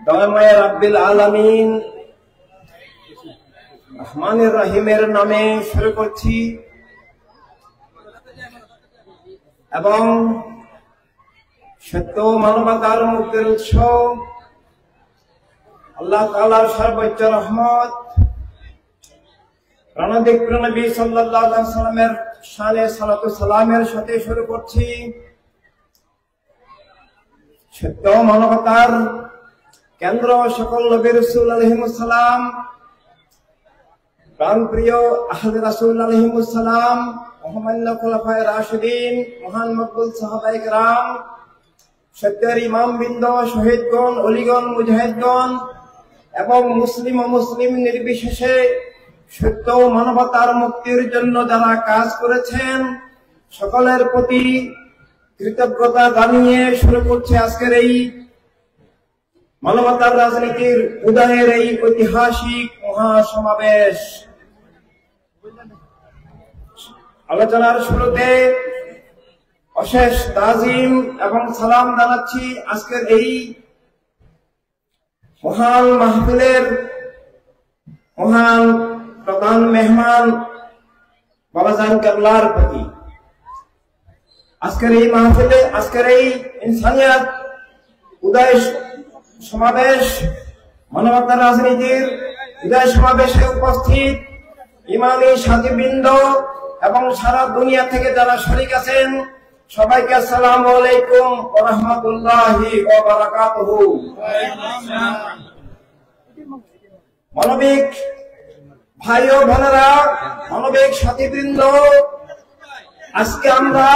দয়াময় রাব্বিল আলামিন রহমানির রহিমের নামে শুরু করছি এবং সত্য মানবতার মুক্তির উৎস আল্লাহ তাআলার সর্বোচ্চ রহমত প্রাণদিক নবী সাল্লাল্লাহু আলাইহি সাল্লামের শানে সালাতু সালামের সাথে শুরু করছি। সত্য মানবতার কেন্দ্র সকল নবী রাসূল আলাইহিস সালাম, প্রাণপ্রিয় আহলে রাসূল আলাইহিস সালাম, মহামান্য খোলাফায়ে রাশিদিন, মহান মকবুল সাহাবায়ে কেরাম, সত্যের ইমাম বৃন্দ, শহীদগণ, ওলিগণ, মুজাহিদগণ এবং মুসলিম ও মুসলিম নির্বিশেষে সত্য মানবতার মুক্তির জন্য যারা কাজ করেছেন সকলের প্রতি কৃতজ্ঞতা জানিয়ে শুরু করছে আজকের এই মানবতার রাজনীতির উদয়ের এই ঐতিহাসিক মহাসমাবেশ। আলোচনার শুরুতে অশেষ তাজিম এবং সালাম জানাচ্ছি আজকের এই মহান মাহফিলের মহান প্রধান মেহমান বাবাজান কেবলার প্রতি। আজকের এই মাহফিলে, আজকের এই ইনসানিয়াত উদয় সমাবেশ, মানবতার রাজনীতির উদয় সমাবেশে উপস্থিত ইমানি সাথীবৃন্দ এবং সারা দুনিয়া থেকে যারা শরীক আছেন সবাইকে আসসালামু আলাইকুম ওয়া রাহমাতুল্লাহি ওয়া বারাকাতুহু। মানবিক ভাই ও বোনেরা, মানবিক সাথীবৃন্দ, আজকে আমরা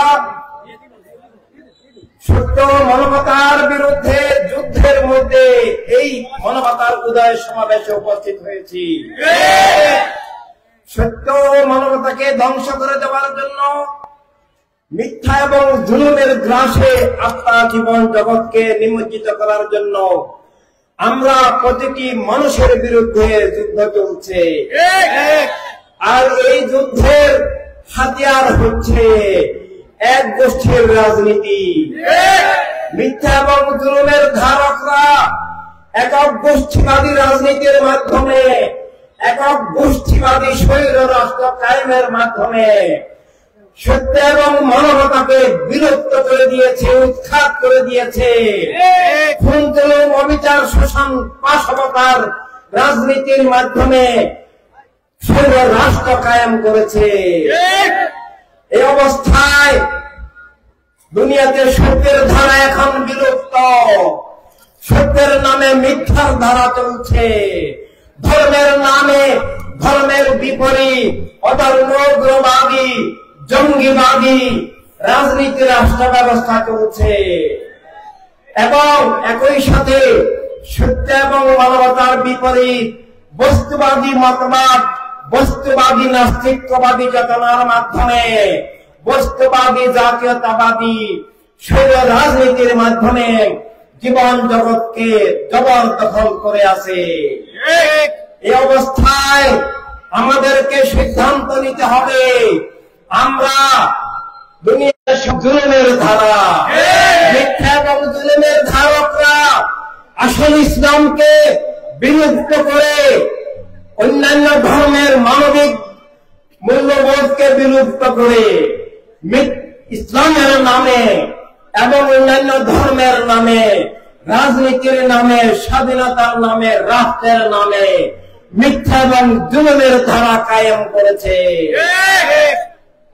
সত্য মানবতার বিরুদ্ধে যুদ্ধের মধ্যে এই মানবতার উদয় সমাবেশে উপস্থিত হয়েছি। সত্য মানবতাকে ধ্বংস করে দেওয়ার জন্য, মিথ্যা এবং জুলুমের গ্রাসে আত্মা জীবন জগৎকে নিমজ্জিত করার জন্য আমরা প্রতিটি মানুষের বিরুদ্ধে যুদ্ধ চলছে। আর এই যুদ্ধের হাতিয়ার হচ্ছে এক গোষ্ঠীর রাজনীতি। মিথ্যা এবং জুলুমের ধারকরা একক গোষ্ঠীবাদী রাজনীতির মাধ্যমে, একক গোষ্ঠীবাদী স্বৈর রাষ্ট্র কায়েমের মাধ্যমে সত্য এবং মানবতাকে বিলুপ্ত করে দিয়েছে, উৎখাত করে দিয়েছে। খুন, জুলুম, অবিচার, শোষণ, পাশবতার রাজনীতির মাধ্যমে স্বৈর রাষ্ট্র কায়েম করেছে। এই অবস্থায় দুনিয়াতে সত্যের ধারা এখন বিলুপ্ত। সত্যের নামে মিথ্যার ধারা চলছে। ধর্মের নামে ধর্মের বিপরীত অধর্মগ্রবাদী, জঙ্গিবাদী রাজনীতি, রাষ্ট্র ব্যবস্থা চলছে এবং একই সাথে সত্য এবং মানবতার বিপরীত বস্তুবাদী মতবাদ, বস্তুবাদী নাস্তিকবাদী চেতনার মাধ্যমে, বস্তুবাদী জাতীয়তাবাদী স্বৈর রাজনীতির মাধ্যমে জীবন জগৎকে জবরদখল করে আছে। এই অবস্থায় আমাদেরকে সিদ্ধান্ত নিতে হবে, আমরা দুনিয়ার জুলুমের ধারা, মিথ্যা এবং জুলুমের ধারকরা আসল ইসলামকে বিলুপ্ত করে অন্যান্য ধর্মের মানবিক মূল্যবোধকে বিলুপ্ত করে ইসলামের নামে এবং অন্যান্য ধর্মের নামে, রাজনীতির নামে, স্বাধীনতার নামে, রাষ্ট্রের নামে মিথ্যা এবং জুলুমের ধারা কায়েম করেছে।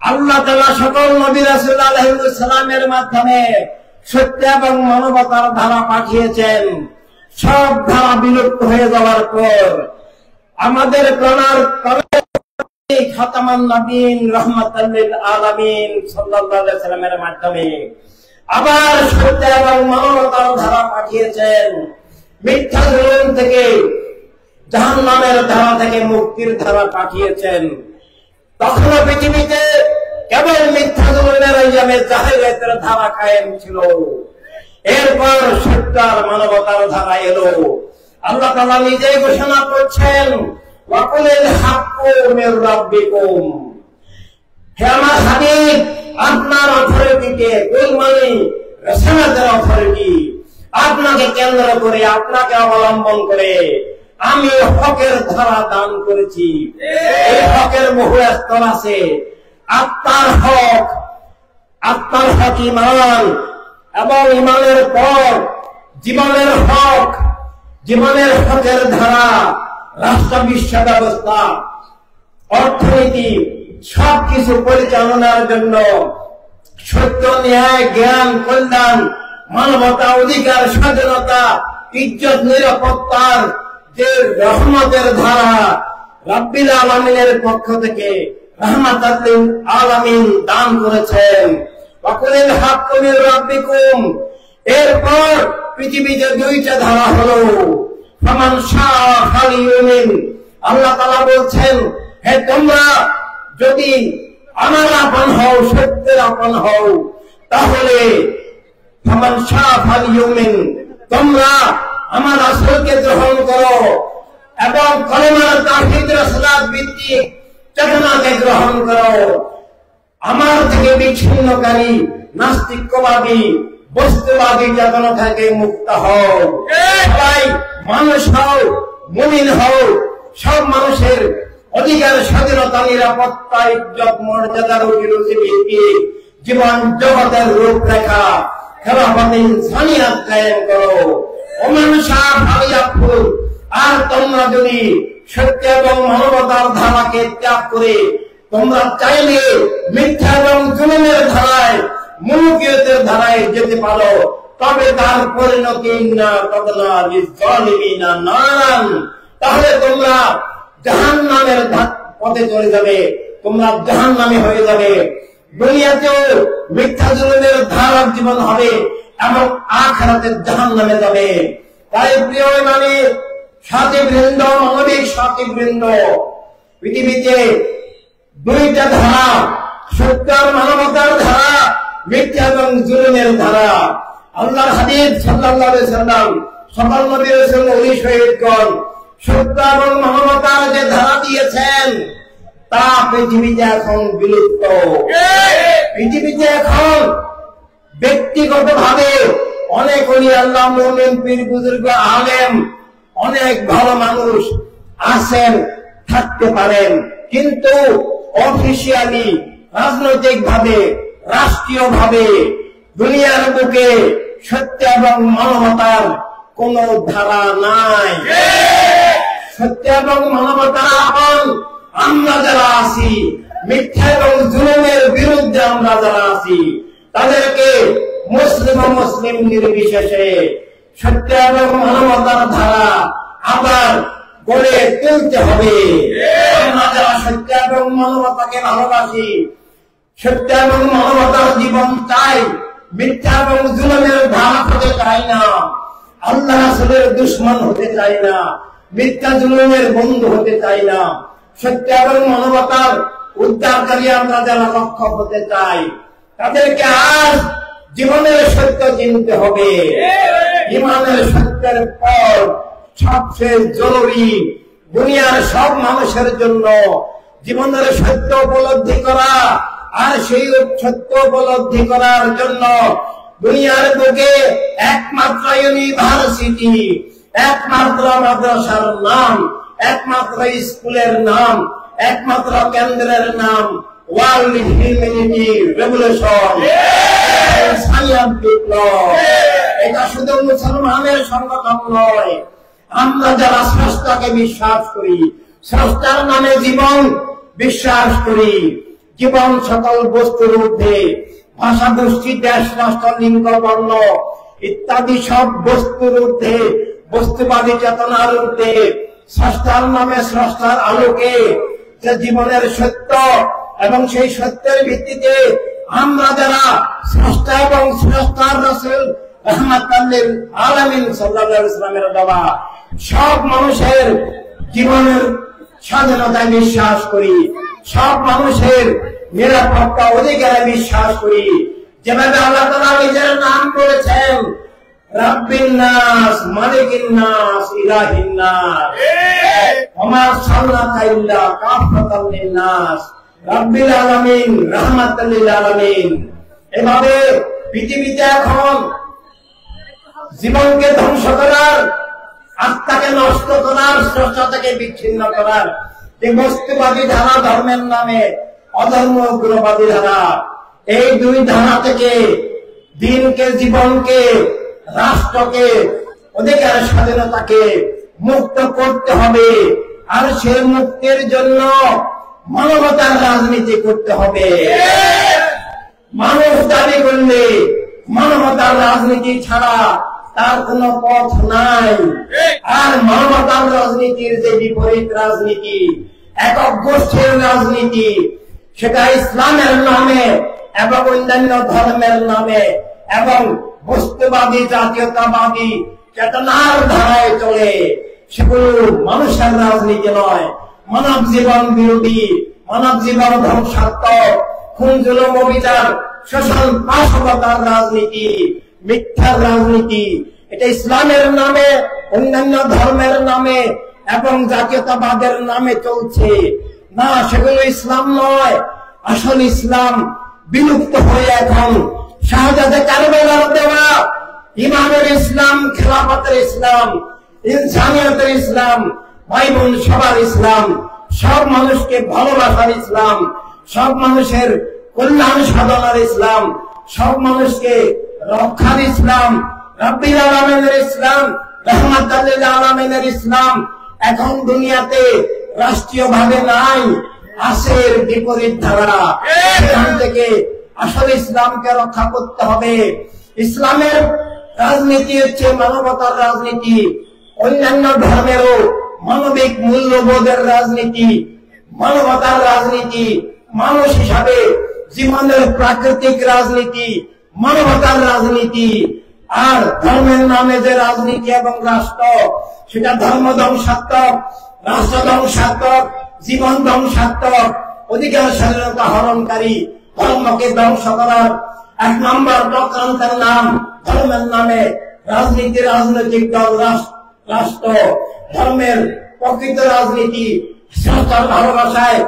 আল্লাহ তাআলা সকল নবী রাসূল আলাইহিস সালামের মাধ্যমে সত্য এবং মানবতার ধারা পাঠিয়েছেন। সব ধারা বিলুপ্ত হয়ে যাওয়ার পর আমাদের প্রাণার খাতামান নবীন রাহমাতাল লিল আলামিন সাল্লাল্লাহু আলাইহি সাল্লামের মাধ্যমে আবার সত্য এবং মানবতার ধারা পাঠিয়েছেন। মিথ্যা জুলুম থেকে, জাহান্নামের ধারা থেকে মুক্তির ধারা পাঠিয়েছেন। তখনও পৃথিবীতে কেবল মিথ্যা জুলুমের আইয়ামে জাহেলিয়াতের ধারা কায়েম ছিল। এরপর সত্য আর মানবতার ধারা এলো। আল্লাহ তাআলা নিজেই ঘোষণা করছেন, ওয়াকুলিল হাক্কু মির রাব্বিকুম। হে আমার হাবিব, আপনার অথরিটিকে, কুল মানে রাসূলের অথরিটি, আপনাকে কেন্দ্র করে, আপনাকে অবলম্বন করে আমি হকের ধারা দান করেছি। এই হকের বহু স্তর আছে। আত্মার হক ঈমান, এবং ঈমানের পর জীবনের হক, জীবনের হকের ধারা, রাষ্ট্র বিশ্ব ব্যবস্থা, অর্থনীতি সবকিছু পরিচালনার জন্য সত্য, ন্যায়, জ্ঞান, কল্যাণ, মানবতা, অধিকার, স্বাধীনতা, ইজ্জত, নিরাপত্তার যে রহমতের ধারা রাব্বিল আলামিনের পক্ষ থেকে রাহমাতাল লিল আলামিন দান করেছেন। ওয়াকুলিল হাক্কু মির রাব্বিকুম। এরপর পৃথিবীতে দুইটা ধারা হলো, ফামান শাআ ফালিউমিন। আল্লাহ তাআলা বলছেন, হে তোমরা যদি আমার আপন হও, সত্যের আপন হও, তাহলে ফামান শাআ ফালিউমিন, তোমরা আমার রাসূলকে গ্রহণ করো এবং কলেমার তাওহীদ রাসূলাত ভিত্তিক চেতনাকে গ্রহণ করো। আমার থেকে বিচ্ছিন্নকারী, নাস্তিক্যবাদী, বস্তুবাদী চেতনা থেকে মুক্ত হও। সবাই মানুষ হও, মুমিন হও। সব মানুষের অধিকার, স্বাধীনতা, নিরাপত্তা, ইজ্জত, মর্যাদার অভিরুচি ভিত্তিক জীবন জগতের রূপরেখা খেলাফত ইনসানিয়াত কায়েম করো। ওমান শাআ ফালিয়াকফুর। আর তোমরা যদি সত্য এবং মানবতার ধারাকে ত্যাগ করে তোমরা চাইলে মিথ্যা এবং জুলুমের ধারায়, মুলুকিয়তের ধারায় যেতে পারো, তবে তার পরিণতি তাহলে তোমরা জাহান্নামের পথে চলে যাবে, তোমরা জাহান্নামী হয়ে যাবে। দুনিয়াতেও মিথ্যা জুলুমের ধারার জীবন হবে এবং আখিরাতে জাহান্নামে যাবে। তাই প্রিয় ইমানি সাথীবৃন্দ, মানবিক সাথীবৃন্দ, পৃথিবীতে দুইটা ধারা, সত্য মানবতার ধারা, মিথ্যা এবং জুলুমের ধারা। আল্লাহর হাবিব সাল্লাল্লাহু আলাইহি সাল্লাম, সকল নবী রাসূল, ওলি শহীদগণ সত্য এবং মানবতার যে ধারা দিয়েছেন তা পৃথিবীতে এখন বিলুপ্ত। পৃথিবীতে এখন ব্যক্তিগতভাবে অনেক ওলি আল্লাহ, মুমিন, পীর, বুজুর্গ, আলেম, অনেক ভালো মানুষ আছেন, থাকতে পারেন, কিন্তু অফিসিয়ালি, রাজনৈতিক ভাবে, রাষ্ট্রীয় ভাবে দুনিয়ার বুকে সত্য এবং মানবতার কোন ধারা নাই। সত্য এবং মানবতার আপন আমরা যারা আছি, মিথ্যা এবং জুলুমের বিরুদ্ধে আমরা যারা আছি, তাদেরকে মুসলিম ও মুসলিম নির্বিশেষে সত্য এবং মানবতার ধারা আবার গড়ে তুলতে হবে। আমরা যারা সত্য এবং মানবতাকে ভালোবাসি, সত্য এবং মানবতার জীবন চাই, মিথ্যা এবং জুলুমের ধারা হতে চাই না, আল্লাহ রাসূলের দুশমন হতে চাই না, মিথ্যা জুলুমের বন্ধু হতে চাই না, সত্য এবং মানবতার উদ্ধারকারী আমরা যারা রক্ষক হতে চাই, তাদেরকে আজ জীবনের সত্য চিনতে হবে। ঈমানের সত্যের পর সবচেয়ে জরুরি দুনিয়ার সব মানুষের জন্য জীবনের সত্য উপলব্ধি করা, আর সেই সত্য উপলব্ধি করার জন্য দুনিয়ার বুকে একমাত্র ইউনিভার্সিটি, একমাত্র মাদ্রাসার নাম, একমাত্র স্কুলের নাম, একমাত্র কেন্দ্রের নাম ওয়ার্ল্ড হিউম্যানিটি রেভলিউশন, সাইন্স বিপ্লব। এটা শুধু মুসলমানের সংগঠন নয়, আমরা যারা স্রষ্টাকে বিশ্বাস করি, স্রষ্টার নামে জীবন বিশ্বাস করি, জীবন সকল বস্তুর ঊর্ধ্বে, ভাষা, গোষ্ঠী, দেশ, রাষ্ট্র, লিঙ্গ, বর্ণ ইত্যাদি সব বস্তুর ঊর্ধ্বে, বস্তুবাদী চেতনার ঊর্ধ্বে, স্রষ্টার নামে, স্রষ্টার আলোকে যে জীবনের সত্য এবং সেই সত্যের ভিত্তিতে আমরা যারা স্রষ্টা এবং স্রষ্টার রাসূল রাহমাতাল লিল আলামিন সাল্লাল্লাহু আলাইহি ওয়াসাল্লামের বাবা সব মানুষের জীবনের স্বাধীনতায় বিশ্বাস করি, সব মানুষের নিরাপত্তা অধিকারে বিশ্বাস করি। যেভাবে আল্লাহ তাআলা নিজের নাম করেছেন, রাব্বিন নাস, মালিকিন নাস, ইলাহিন নাস, ওমা আরসালনাকা ইল্লা কাফাতাল লিন নাস, রাব্বিল আলামিন, রাহমাতাল লিল আলামিন। এভাবে পৃথিবীতে এখন জীবনকে ধ্বংস করার, আত্মাকে নষ্ট করার, স্রষ্টা থেকে বিচ্ছিন্ন করার যে বস্তুবাদী ধারা ধর্মের নামে, অধর্ম উগ্রবাদী ধারা, এই দুই ধারা থেকে দিনকে, জীবনকে, রাষ্ট্রকে, অধিকার স্বাধীনতাকে মুক্ত করতে হবে। আর সেই মুক্তির জন্য মানবতার রাজনীতি করতে হবে। মানুষ দাবি করলে মানবতার রাজনীতি ছাড়া তার কোন পথ নাই। আর মানবতার রাজনীতির যে বিপরীত রাজনীতি, একক গোষ্ঠীর রাজনীতি, সেটা ইসলামের নামে এবং অন্যান্য ধর্মের নামে এবং বস্তুবাদী জাতীয়তাবাদী চেতনার ধারায় চলে, সেগুলো মানুষের রাজনীতি নয়। মানব জীবন বিরোধী, মানব জীবন ধ্বংসাত্মক, খুন জুলুম অবিচার, শোষণ নাশকতার রাজনীতি, মিথ্যার রাজনীতি, এটা ইসলামের নামে, অন্যান্য ধর্মের নামে এবং জাতীয়তাবাদের নামে চলছে না। সেগুলো ইসলাম নয়। আসল ইসলাম বিলুপ্ত হয়ে এখন শাহজাদে কারবালার দেওয়া ইমামের ইসলাম, খেলাফতের ইসলাম, ইনসানিয়তের ইসলাম, ভাই বোন সবার ইসলাম, সব মানুষকে ভালোবাসার ইসলাম, সব মানুষের কল্যাণ সাধনার ইসলাম, সব মানুষকে রক্ষার ইসলাম, রাব্বিল আলামিনের ইসলাম, রাহমাতুল লিল আলামিনের ইসলাম এখন দুনিয়াতে রাষ্ট্রীয়ভাবে নাই, আছে বিপরীত ধারা। সেখান থেকে আসলে ইসলামকে রক্ষা করতে হবে। ইসলামের রাজনীতি হচ্ছে মানবতার রাজনীতি, অন্যান্য ধর্মেরও মানবিক মূল্যবোধের রাজনীতি, মানবতার রাজনীতি, মানুষ হিসাবে জীবনের প্রাকৃতিক রাজনীতি, মানবতার রাজনীতি। আর ধর্মের নামে যে রাজনীতি এবং রাষ্ট্র, সেটা ধর্ম ধ্বংসাত্মক, রাষ্ট্র ধ্বংসাত্মক, জীবন ধ্বংসাত্মক, অধিকার স্বাধীনতা হরণকারী, ধর্মকে ধ্বংস করার এক নম্বর চক্রান্তের নাম ধর্মের নামে রাজনীতি, রাজনৈতিক দল, রাষ্ট্র। ধর্মের প্রকৃত রাজনীতি স্রষ্টার ভালোবাসায়,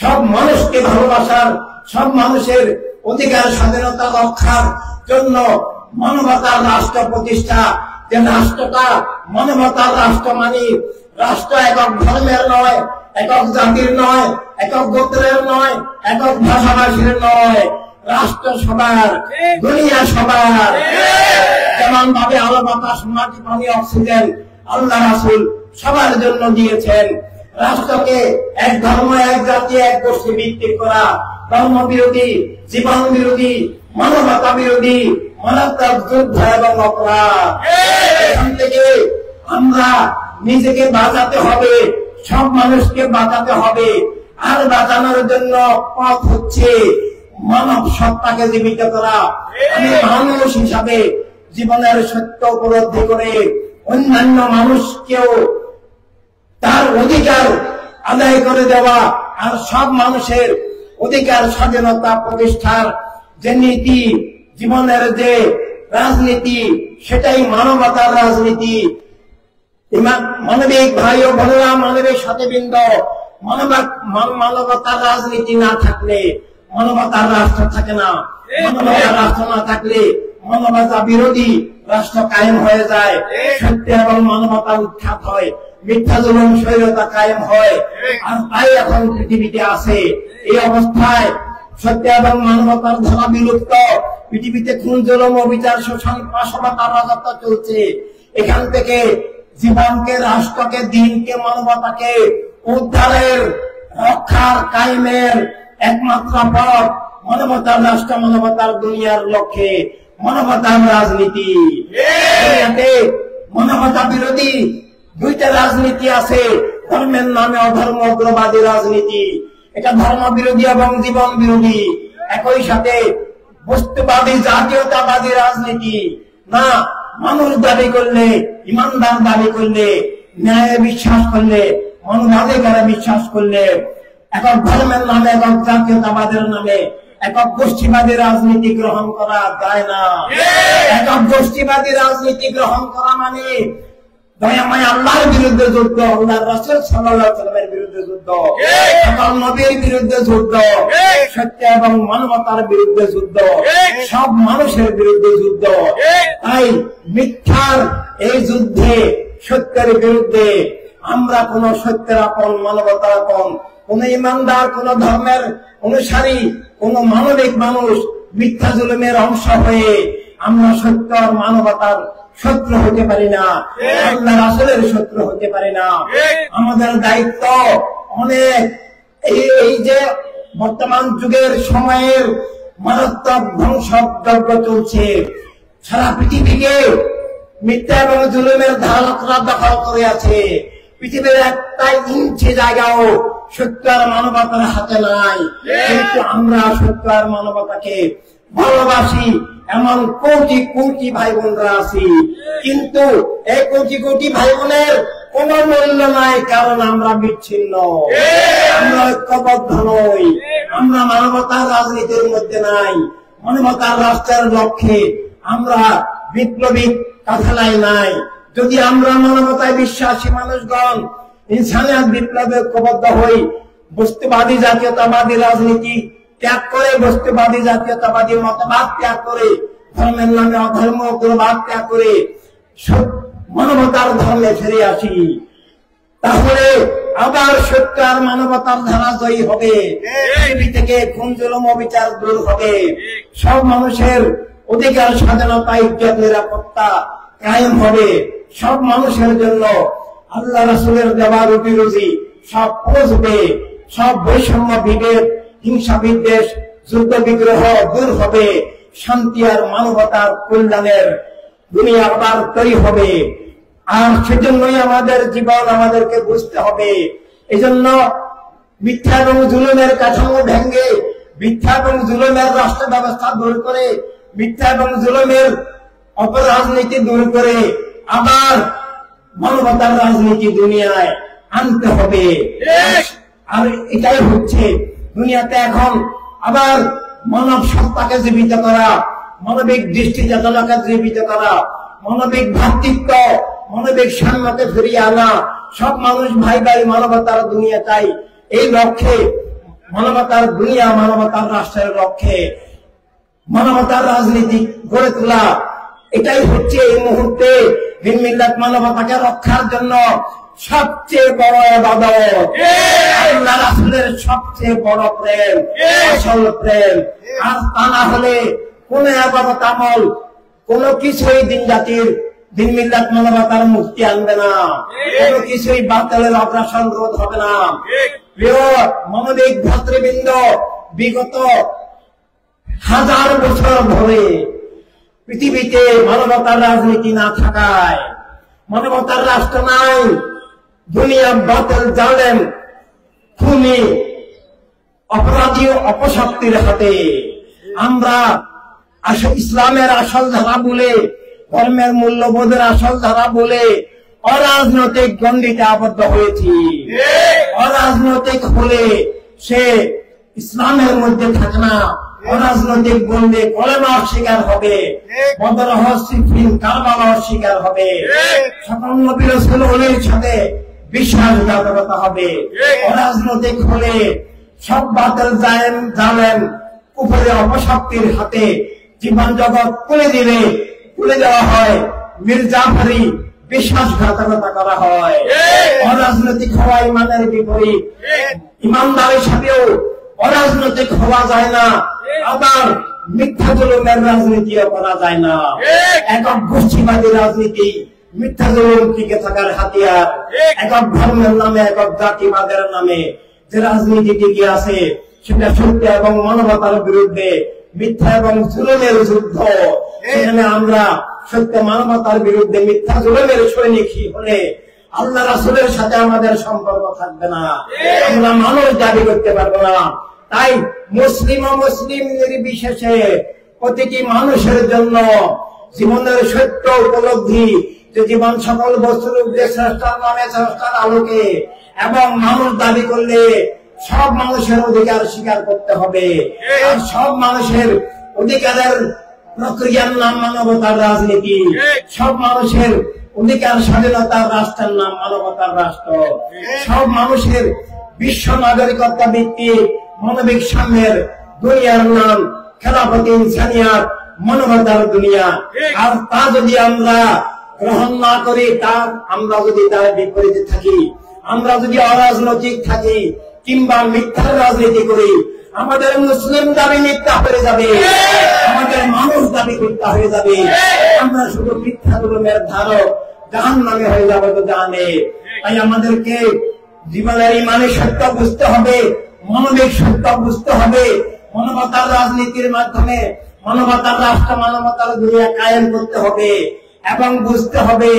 সব মানুষকে ভালোবাসার, সব মানুষের অধিকার স্বাধীনতা রক্ষার জন্য মানবতার রাষ্ট্র প্রতিষ্ঠা। যে রাষ্ট্রটা মানবতার রাষ্ট্র, মানে রাষ্ট্র একক ধর্মের নয়, একক জাতির নয়, একক গোত্রের নয়, একক ভাষাভাষীর নয়, রাষ্ট্র সবার, দুনিয়া সবার। যেমন ভাবে আলো বাতাস মাটি পানি অক্সিজেন আল্লাহ রাসূল সবার জন্য দিয়েছেন। রাষ্ট্রকে এক ধর্ম, এক জাতি, এক গোষ্ঠী ভিত্তিক করা ধর্ম বিরোধী, জীবন বিরোধী, মানবতা বিরোধী, মারাত্মক যুদ্ধ এবং অপরাধ। এখান থেকে আমরা নিজেকে বাঁচাতে হবে, সব মানুষকে বাঁচাতে হবে। আর বাঁচানোর জন্য পথ হচ্ছে মানব সত্তাকে জীবিত করা। আমি মানুষ হিসাবে জীবনের সত্য উপলব্ধি করে অন্যান্য মানুষকেও তার অধিকার আদায় করে দেওয়া, আর সব মানুষের অধিকার স্বাধীনতা প্রতিষ্ঠার যে নীতি, জীবনের যে রাজনীতি, সেটাই মানবতার রাজনীতি। মানবিক ভাই ও বোনেরা, মানবিক সাথীবৃন্দ, মানবতার রাজনীতি না থাকলে মানবতার রাষ্ট্র থাকে না। মানবতার রাষ্ট্র না থাকলে মানবতা বিরোধী রাষ্ট্র কায়েম হয়ে যায়, সত্য এবং মানবতা উৎখাত হয়, মিথ্যা জুলুম স্বৈরতা কায়েম হয়। আর তাই এখন পৃথিবীতে আছে। এই অবস্থায় সত্য এবং মানবতার ধারা বিলুপ্ত, পৃথিবীতে খুন জুলুম অবিচার শোষণ নাশকতার রাজত্ব চলছে। এখান থেকে জীবনকে, রাষ্ট্রকে, দিনকে, মানবতাকে উদ্ধারের, রক্ষার, কায়েমের একমাত্র পথ মানবতার রাষ্ট্র, মানবতার দুনিয়ার লক্ষ্যে মানবতার রাজনীতি। মানবতা বিরোধী দুইটা রাজনীতি আছে, ধর্মের নামে অধর্ম উগ্রবাদী রাজনীতি, এটা ধর্ম বিরোধী এবং জীবন বিরোধী। একই সাথে বস্তুবাদী জাতীয়তাবাদী রাজনীতি না। মানুষ দাবি করলে, ইমানদার দাবি করলে, ন্যায়ে বিশ্বাস করলে, মানবাধিকারে বিশ্বাস করলে, একক ধর্মের নামে, একক জাতীয়তাবাদের নামে একক গোষ্ঠীবাদী রাজনীতি গ্রহণ করা যায় না। একক গোষ্ঠীবাদী রাজনীতি গ্রহণ করা মানে দয়াময় আল্লাহর বিরুদ্ধে যুদ্ধ, আল্লাহর রাসূল সাল্লাল্লাহু আলাইহি ওয়াসাল্লামের বিরুদ্ধে যুদ্ধ, সকল নবীর বিরুদ্ধে যুদ্ধ, সত্য এবং মানবতার বিরুদ্ধে যুদ্ধ, সব মানুষের বিরুদ্ধে যুদ্ধ। তাই মিথ্যার এই যুদ্ধে সত্যের বিরুদ্ধে আমরা কোন সত্যের আপন, মানবতার আপন, কোন ইমানদার, কোন ধর্মের অনুসারী, কোন মানবিক মানুষ মিথ্যা জুলুমের অংশ হয়ে আমরা সত্য আর মানবতার শত্রু হতে পারি না, আল্লাহ রাসূলের শত্রু হতে পারি না। আমাদের দায়িত্ব অনেক। এই যে বর্তমান যুগের সময়ের মারাত্মক ধ্বংসযজ্ঞ চলছে, সারা পৃথিবীকে মিথ্যা এবং জুলুমের ধারকরা দখল করে আছে। পৃথিবীর একটা ইঞ্চি জায়গাও সত্য আর মানবতার হাতে নাই। কিন্তু আমরা সত্য আর মানবতাকে ভালোবাসি, এমন কোটি কোটি ভাই বোনরা আছি, কিন্তু এই কোটি কোটি ভাই বোনের কোন মূল্য নাই, কারণ আমরা বিচ্ছিন্ন, আমরা ঐক্যবদ্ধ নই, আমরা মানবতার রাজনীতির মধ্যে নাই, মানবতার রাষ্ট্রের লক্ষ্যে আমরা বিপ্লবী কাঠালাই নাই। যদি আমরা মানবতায় বিশ্বাসী মানুষগণ ইনসানিয়ত বিপ্লবে ঐক্যবদ্ধ হই, বস্তুবাদী জাতীয়তাবাদী রাজনীতি ত্যাগ করে, বস্তুবাদী জাতীয়তাবাদী মতবাদ ত্যাগ করে, ধর্মের নামে অধর্ম উগ্রবাদ ত্যাগ করে মানবতার ধর্মে ফিরে আসি, তাহলে আবার সত্য আর মানবতার ধারা জয়ী হবে। পৃথিবী থেকে খুন জুলুম অবিচার দূর হবে, সব মানুষের অধিকার, স্বাধীনতা, ইজ্জত, নিরাপত্তা কায়েম হবে। সব মানুষের জন্য আল্লাহ রাসূলের দেওয়া রুটি রুজি সব পৌঁছবে, সব বৈষম্য, বিভেদ, হিংসা, বিদ্বেষ, যুদ্ধ বিগ্রহ দূর হবে, শান্তি আর মানবতার কল্যাণের দুনিয়া আবার তৈরি হবে। আর সেজন্যই আমাদের জীবন আমাদেরকে বুঝতে হবে। এই জন্য মিথ্যা এবং জুলুমের কাঠামো ভেঙে, মিথ্যা এবং জুলুমের রাষ্ট্র ব্যবস্থা দূর করে, মিথ্যা এবং জুলুমের অপরাজনীতি দূর করে আবার মানবতার রাজনীতি দুনিয়ায় আনতে হবে। আর এটাই হচ্ছে দুনিয়াতে এখন আবার মানব সত্তাকে জীবিত করা, মানবিক দৃষ্টি চেতনাকে জীবিত করা, মানবিক ভ্রাতৃত্ব, মানবিক সাম্যকে ফিরিয়ে আনা, সব মানুষ ভাই ভাই মানবতার দুনিয়া চাই। এই লক্ষ্যে মানবতার দুনিয়া, মানবতার রাষ্ট্রের লক্ষ্যে মানবতার রাজনীতি গড়ে তোলা, এটাই হচ্ছে এই মুহূর্তে ভিন মিল্লাত মানবতাকে রক্ষার জন্য সবচেয়ে বড় ইবাদত, আল্লাহ রাসূলের সবচেয়ে বড় প্রেম, আসল প্রেম। আর তা না হলে কোন ইবাদত আমল, কোন কিছুই দিন জাতির, দিন মিল্লাত মানবতার মুক্তি আনবে না, কোন কিছুই বাতিলের অগ্রাসন রোধ হবে না। প্রিয় মানবিক ভ্রাতৃবৃন্দ, বিগত হাজার বছর ধরে পৃথিবীতে মানবতার রাজনীতি না থাকায়, মানবতার রাষ্ট্র নাই, দুনিয়া বাতিল, জালেম, খুনি, অপরাধী, অপশক্তির হাতে। আমরা ইসলামের আসল ধারা বলে, ধর্মের মূল্যবোধের আসল ধারা বলে অরাজনৈতিক গণ্ডিতে আবদ্ধ হয়েছি। অরাজনৈতিক হলে সে ইসলামের মধ্যে থাকে না, অরাজনৈতিক বললে কলেমার শিকার হবে, বদরহ, সিফিন, কারবালার শিকার হবে, সকল নবী রাসূলের সাথে বিশ্বাসঘাতকতা হবে। অরাজনৈতিক হলে সব বাতিল, জালেম, কুফরি, অপশক্তির হাতে জীবন জগৎ তুলে দেওয়া হয়, মির্জাফারি, বিশ্বাসঘাতকতা করা হয়। অরাজনৈতিক হওয়া ইমানের বিপরীত, ইমানদারের সাথেও অরাজনৈতিক হওয়া যায় না, আবার মিথ্যা জুলুমের রাজনীতিও করা যায় না। একক গোষ্ঠীবাদী রাজনীতি মিথ্যা জুলুম টিকে থাকার হাতিয়ার। একক ধর্মের নামে, একক জাতিবাদের নামে যে রাজনীতি টিকে আছে, সেটা সত্য এবং মানবতার বিরুদ্ধে মিথ্যা এবং জুলুমের যুদ্ধ। সেখানে আমরা সত্য মানবতার বিরুদ্ধে মিথ্যা জুলুমের সৈনিক হলে আল্লাহ রাসূলের সাথে আমাদের সম্পর্ক থাকবে না, আমরা মানুষ দাবি করতে পারবো না। তাই মুসলিম ও মুসলিম নির্বিশেষে প্রতিটি মানুষের জন্য জীবনের সত্য উপলব্ধি, যে জীবন সকল বস্তুর উপরে শ্রেষ্ঠর নামে, শ্রেষ্ঠর আলোকে, এবং মানুষ দাবি করলে সব মানুষের অধিকার স্বীকার করতে হবে। আর সব মানুষের অধিকারের প্রক্রিয়ার নাম মানবতার রাজনীতি। সব মানুষের অধিকার স্বাধীনতার রাষ্ট্রের নাম মানবতার রাষ্ট্র। সব মানুষের বিশ্ব নাগরিকত্ব ভিত্তিক মানবিক সাম্যের দুনিয়ার নাম খেলাফত ইনসানিয়াত, মানবতার দুনিয়া। আর তা যদি আমরা গ্রহণ না করি, আমরা যদি তার বিপরীতে থাকি, আমরা যদি অরাজনৈতিক থাকি কিংবা মিথ্যার রাজনীতি করি, আমাদের মুসলিম দাবি মিথ্যা হয়ে যাবে, আমাদের মানুষ দাবি মিথ্যা হয়ে যাবে, আমরা শুধু মিথ্যা জুলুমের ধারক, জাহান্নামে হয়ে যাবে তো জানে। তাই আমাদেরকে জীবনের ইমানি সত্য বুঝতে হবে, মানবিক সত্য বুঝতে হবে, মানবতার রাজনীতির মাধ্যমে মানবতার রাষ্ট্র, মানবতার দুনিয়া কায়েম করতে হবে এবং বুঝতে হবে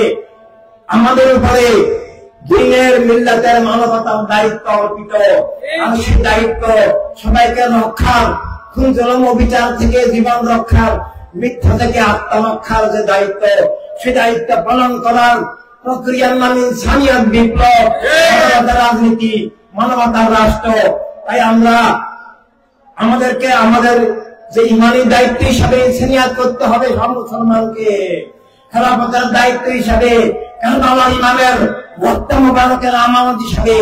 আমাদের উপরে দিনের মিল্লাতের মানবতার দায়িত্ব অর্পিত। আর সেই দায়িত্ব সবাইকে রক্ষার, খুন জুলুম অবিচার থেকে জীবন রক্ষার, মিথ্যা থেকে আত্মরক্ষার যে দায়িত্ব, সে দায়িত্ব পালন করার প্রক্রিয়ার নাম ইনসানিয়াত, বিপ্লব, মানবতার রাজনীতি, মানবতার রাষ্ট্র। তাই আমাদেরকে আমাদের যে ইমানি দায়িত্ব হিসাবে ইনসানিয়াত করতে হবে সব মুসলমানকে, খেলাফতের দায়িত্ব হিসাবে, কারণ আমার ইমামের রক্ত মোবারকের আমানত হিসাবে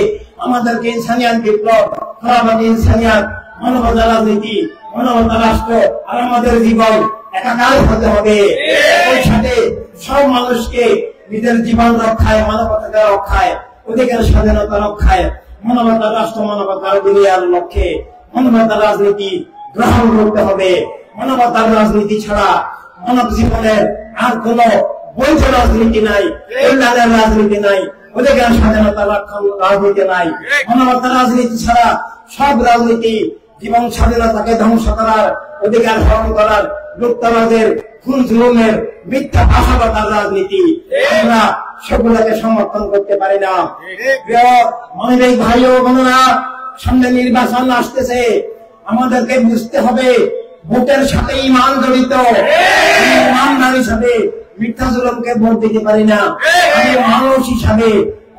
আমাদেরকে ইনসানিয়াত, বিপ্লব, খেলাফত, ইনসানিয়াত, মানবতার রাজনীতি, মানবতার রাষ্ট্র আর আমাদের জীবন একাকার হতে হবে। ওই সাথে সব মানুষকে নিজের জীবন রক্ষায়, মানবতাকে রক্ষায়, অধিকার স্বাধীনতা রক্ষায়, মানবতার রাষ্ট্র, মানবতার দুনিয়ার লক্ষ্যে মানবতার রাজনীতি গ্রহণ করতে হবে। মানবতার রাজনীতি ছাড়া মানব জীবনের আর কোন বৈধ রাজনীতি নাই, কল্যাণের রাজনীতি নাই, অধিকার স্বাধীনতার রাজনীতি নাই। মানবতার রাজনীতি ছাড়া সব রাজনীতি জীবন স্বাধীনতাকে ধ্বংস করার, অধিকার হরণ করার, লুপ্তরাজের, খুন জুলুমের, মিথ্যা ভাষাবাদার রাজনীতি। আমরা সেগুলোকে সমর্থন করতে পারি না। প্রিয় মানবিক ভাই ও বোনেরা, সামনে নির্বাচন আসতেছে, আমাদেরকে বুঝতে হবে ভোটের সাথে ইমান জড়িত। ইমানদার হিসাবে মিথ্যা জুলুমকে ভোট দিতে পারি না। আমি মানুষ হিসাবে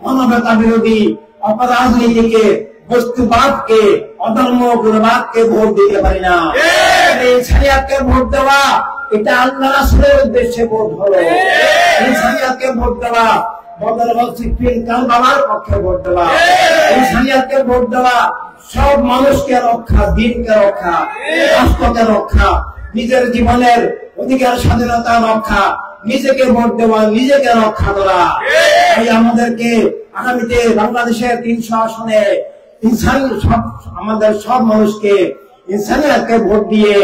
মানবতা বিরোধী অপরাজনীতিকে, বস্তুবাদকে, অধর্ম গুণবাদকে ভোট দিতে পারি না। ইনসানিয়াতকে ভোট দেওয়া এটা আল্লাহ রাসূলের উদ্দেশ্যে ভোট হলো। ইনসানিয়াতকে ভোট দেওয়া বদরবল সিফিন কারবালার পক্ষে ভোট দেওয়া। ইনসানিয়াতকে ভোট দেওয়া সব মানুষকে রক্ষা, দিনকে রক্ষা, রাষ্ট্রকে রক্ষা, নিজের জীবনের অধিকার স্বাধীনতা রক্ষা, নিজেকে ভোট দেওয়া, নিজেকে রক্ষা করা। তাই আমাদেরকে আগামীতে বাংলাদেশের 300 আসনে আমাদের সব মানুষকে ইনসানিয়াতকে ভোট দিয়ে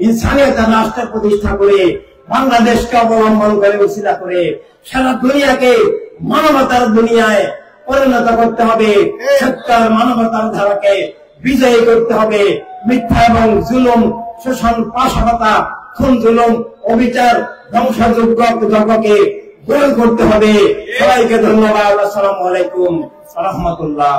ইনসানিয়াতের রাষ্ট্র প্রতিষ্ঠা করে বাংলাদেশকে অবলম্বন করে, উসিলা করে সারা দুনিয়াকে মানবতার দুনিয়ায় পরিণত করতে হবে। সত্যের মানবতার ধারাকে বিজয়ী করতে হবে। মিথ্যা এবং জুলুম, শোষণ, পাশাপাতা, খুন জুলুম, অবিচার, ধ্বংসযোগ্য যজ্ঞকে দূর করতে হবে। সবাইকে ধন্যবাদ। আসসালামু আলাইকুম ওয়া রাহমাতুল্লাহ।